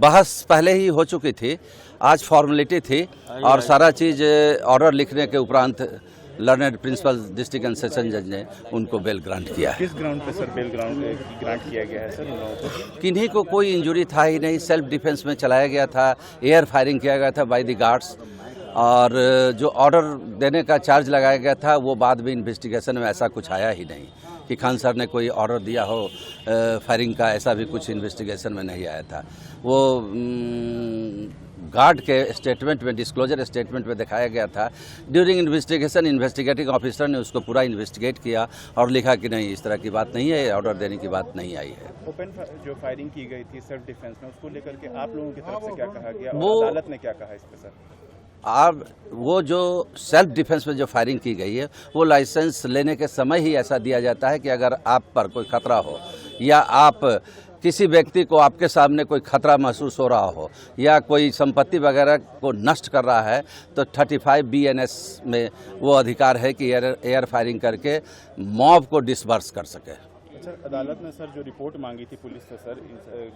बहस पहले ही हो चुकी थी, आज फॉर्मेलिटी थी और सारा चीज़ ऑर्डर लिखने के उपरांत learned principal district and session जज ने उनको बेल ग्रांट किया है। किस ग्राउंड पे सर बेल ग्रांट किया गया है सर इन लोगों को? किन्हीं को कोई इंजरी था ही नहीं, सेल्फ डिफेंस में चलाया गया था, एयर फायरिंग किया गया था बाय द गार्ड्स, और जो ऑर्डर देने का चार्ज लगाया गया था वो बाद में इन्वेस्टिगेशन में ऐसा कुछ आया ही नहीं कि खान सर ने कोई ऑर्डर दिया हो फायरिंग का, ऐसा भी कुछ इन्वेस्टिगेशन में नहीं आया था। वो गार्ड के स्टेटमेंट में, डिस्क्लोजर स्टेटमेंट में दिखाया गया था। ड्यूरिंग इन्वेस्टिगेशन इन्वेस्टिगेटिंग ऑफिसर ने उसको पूरा इन्वेस्टिगेट किया और लिखा कि नहीं, इस तरह की बात नहीं है, ऑर्डर देने की बात नहीं आई है। ओपन जो फायरिंग की गई थी सेल्फ डिफेंस में, उसको लेकर के आप लोगों की तरफ से क्या कहा गया वो और अदालत ने क्या कहा इस पे सर? अब वो जो सेल्फ डिफेंस में जो फायरिंग की गई है वो लाइसेंस लेने के समय ही ऐसा दिया जाता है कि अगर आप पर कोई खतरा हो या आप किसी व्यक्ति को, आपके सामने कोई खतरा महसूस हो रहा हो या कोई संपत्ति वगैरह को नष्ट कर रहा है, तो 35 BNS में वो अधिकार है कि एयर फायरिंग करके मॉब को डिसबर्स कर सके। सर अदालत ने सर जो रिपोर्ट मांगी थी पुलिस से सर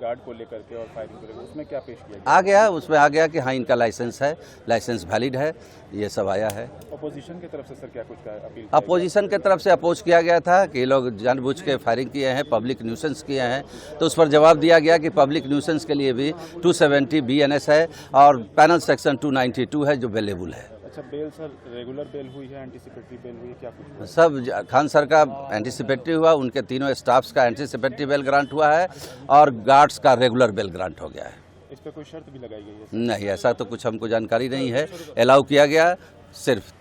गार्ड को लेकर के और फायरिंग को लेकर, उसमें क्या पेश किया गया? आ गया, उसमें आ गया कि हाँ इनका लाइसेंस है, लाइसेंस वैलिड है, ये सब आया है। अपोजिशन की तरफ से सर क्या कुछ कहा, अपील? अपोजिशन की तरफ से अपोज किया गया था कि ये लोग जानबूझ के फायरिंग किए हैं, पब्लिक न्यूसेंस किए हैं, तो उस पर जवाब दिया गया कि पब्लिक न्यूसेंस के लिए भी 270 BNS है और पैनल सेक्शन 292 है जो अवेलेबल है। अच्छा, बेल सर रेगुलर बेल हुई है, एंटीसिपेटरी बेल हुई है, क्या कुछ? सब खान सर का एंटीसिपेटरी हुआ, उनके तीनों स्टाफ्स का एंटीसिपेटरी बेल ग्रांट हुआ है और गार्ड्स का रेगुलर बेल ग्रांट हो गया है। इस पे कोई शर्त भी लगाई गई है? नहीं, ऐसा तो कुछ हमको जानकारी नहीं है। अलाउ किया गया, सिर्फ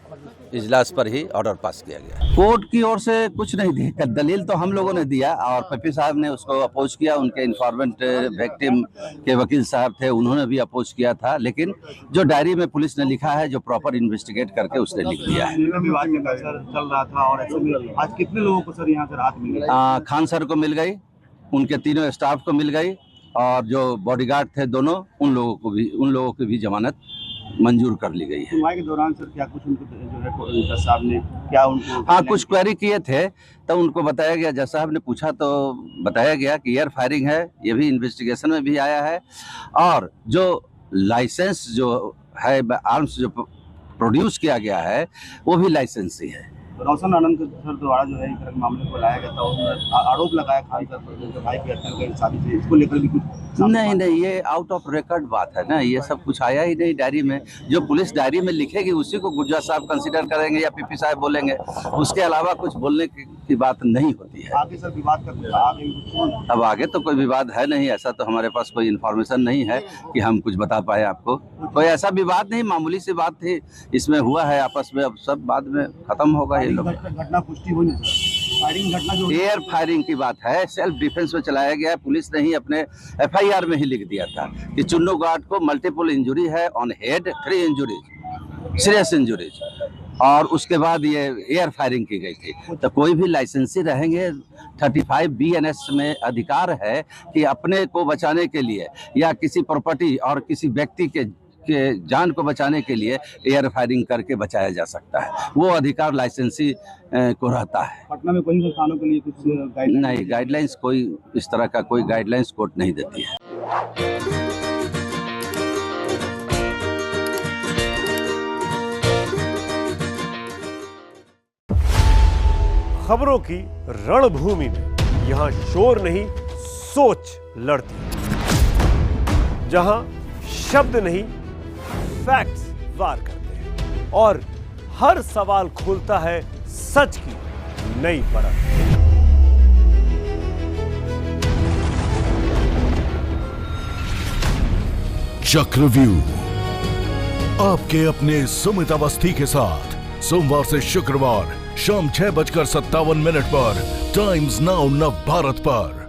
इजलास पर ही ऑर्डर पास किया गया। कोर्ट की ओर से कुछ नहीं दिया, दलील तो हम लोगों ने दिया और पप्पी साहब ने उसको अपोज किया, उनके इन्फॉर्मेंट विक्टिम के वकील साहब थे, उन्होंने भी अपोज किया था, लेकिन जो डायरी में पुलिस ने लिखा है, जो प्रॉपर इन्वेस्टिगेट करके उसने लिख दिया है। सर चल रहा था और ऐसे में आज कितने लोगों को सर यहाँ से राहत मिल गई? खान सर को मिल गई, उनके तीनों स्टाफ को मिल गई और जो बॉडीगार्ड थे दोनों, उन लोगों की भी जमानत मंजूर कर ली गई है। सुनवाई के दौरान सर क्या कुछ उनको जो है जज साहब ने क्या उनको? हाँ, कुछ क्वेरी किए थे तो उनको बताया गया, जज साहब ने पूछा तो बताया गया कि एयर फायरिंग है, ये भी इन्वेस्टिगेशन में भी आया है और जो लाइसेंस जो है आर्म्स जो प्रोड्यूस किया गया है वो भी लाइसेंस ही है। रोशन आनंद सर द्वारा जो है इस तरह के मामले को लाया गया था, उन्होंने आरोप लगाया खान सर पर जो भाई की हत्या की शादी से, इसको लेकर भी कुछ? नहीं, ये आउट ऑफ रिकॉर्ड बात है ना, ये सब कुछ आया ही नहीं डायरी में। जो पुलिस डायरी में लिखेगी उसी को गुज्जा साहब कंसीडर करेंगे या पीपी साहब बोलेंगे, उसके अलावा कुछ बोलने की बात नहीं होती है। आगे सर विवाद का आगे कुछ? अब आगे तो कोई विवाद है नहीं, ऐसा तो हमारे पास कोई इन्फॉर्मेशन नहीं है कि हम कुछ बता पाए आपको। कोई ऐसा विवाद नहीं, मामूली सी बात थी, इसमें हुआ है आपस में, अब सब बाद में खत्म होगा। ये लोग घटना पुष्टि हुई फायरिंग घटना जो एयर फायरिंग की बात है, सेल्फ डिफेंस में चलाया गया है। पुलिस ने ही अपने FIR में ही लिख दिया था कि चुन्नू गार्ड को मल्टीपल इंजरी है, on head 3 injuries, serious injuries, और उसके बाद ये एयर फायरिंग की गई थी। तो कोई भी लाइसेंसी रहेंगे, 35 BNS में अधिकार है कि अपने को बचाने के लिए या किसी प्रॉपर्टी और किसी व्यक्ति के जान को बचाने के लिए एयर फायरिंग करके बचाया जा सकता है, वो अधिकार लाइसेंसी को रहता है। पटना में कोई संस्थानों के लिए कुछ नहीं, गाइडलाइंस कोई इस तरह का कोई गाइडलाइंस कोर्ट नहीं देती है। खबरों की रणभूमि में यहाँ शोर नहीं, सोच लड़ती है, जहां शब्द नहीं फैक्ट्स वार करते हैं और हर सवाल खोलता है सच की नई परत। चक्रव्यूह आपके अपने सुमित अवस्थी के साथ सोमवार से शुक्रवार शाम 6:57 पर टाइम्स नाउ नव भारत पर।